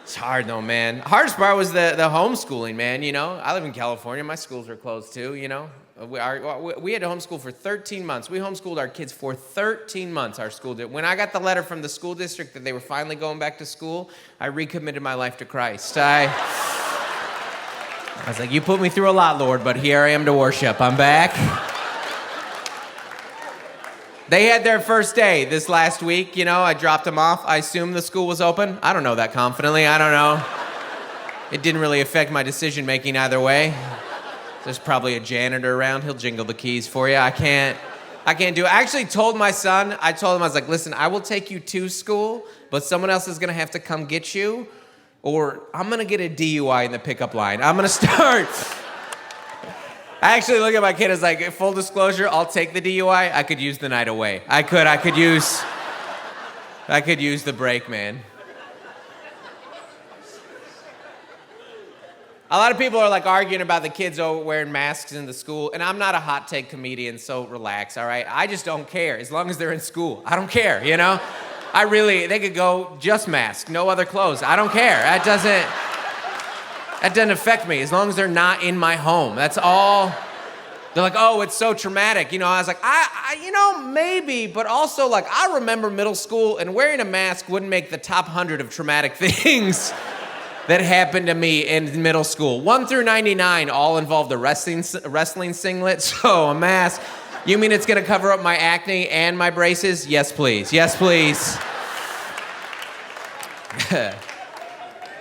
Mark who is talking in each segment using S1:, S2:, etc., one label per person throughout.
S1: It's hard though, man. Hardest part was the homeschooling, man. I live in California. My schools are closed too. We had to homeschool for 13 months. We homeschooled our kids for 13 months. Our school did. When I got the letter from the school district that they were finally going back to school, I recommitted my life to Christ. I was like, you put me through a lot, Lord, but here I am to worship. I'm back. They had their first day this last week. I dropped them off. I assumed the school was open. I don't know that confidently. I don't know. It didn't really affect my decision making either way. There's probably a janitor around. He'll jingle the keys for you. I can't do it. I actually told my son, I was like, listen, I will take you to school, but someone else is going to have to come get you, or I'm going to get a DUI in the pickup line. I'm going to start. I actually look at my kid as like, full disclosure, I'll take the DUI. I could use the night away. I could use the break, man. A lot of people are like arguing about the kids wearing masks in the school, and I'm not a hot take comedian, so relax, all right? I just don't care as long as they're in school. I don't care, they could go just mask, no other clothes. I don't care. That doesn't affect me as long as they're not in my home. That's all. They're like, oh, it's so traumatic. I was like, maybe, but also like I remember middle school and wearing a mask wouldn't make the top 100 of traumatic things that happened to me in middle school. 1 through 99 all involved a wrestling singlet, so a mask. You mean it's gonna cover up my acne and my braces? Yes, please. Yes, please.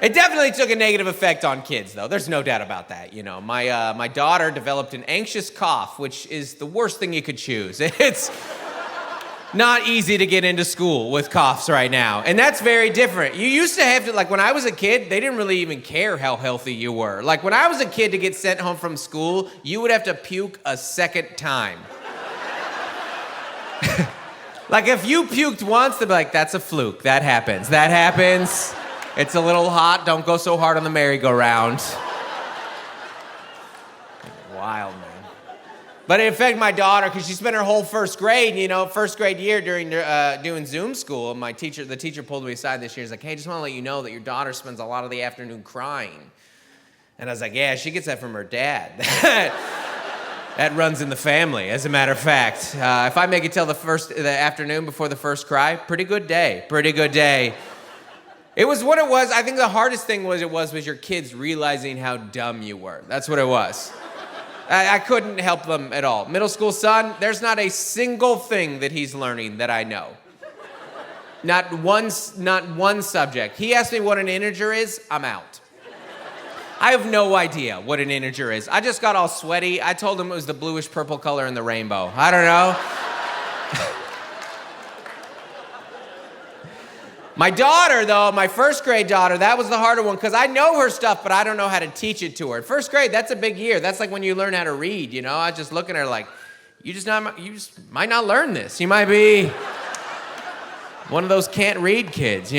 S1: It definitely took a negative effect on kids, though. There's no doubt about that. My daughter developed an anxious cough, which is the worst thing you could choose. It's not easy to get into school with coughs right now, and that's very different. You used to have to, like when I was a kid, they didn't really even care how healthy you were. Like when I was a kid, to get sent home from school, you would have to puke a second time. Like if you puked once, they'd be like, that's a fluke. That happens. It's a little hot. Don't go so hard on the merry-go-round. Wild, man. But it affected my daughter because she spent her whole first grade year during doing Zoom school. And the teacher pulled me aside this year. He's like, hey, just want to let you know that your daughter spends a lot of the afternoon crying. And I was like, yeah, she gets that from her dad. That runs in the family, as a matter of fact. If I make it till the afternoon before the first cry, pretty good day. It was what it was. I think the hardest thing was your kids realizing how dumb you were. That's what it was. I couldn't help them at all. Middle school son, there's not a single thing that he's learning that I know. Not one subject. He asked me what an integer is, I'm out. I have no idea what an integer is. I just got all sweaty. I told him it was the bluish purple color in the rainbow. I don't know. My daughter, though, my first grade daughter, that was the harder one because I know her stuff, but I don't know how to teach it to her. First grade, that's a big year. That's like when you learn how to read, I just look at her like, you just might not learn this. You might be one of those can't read kids,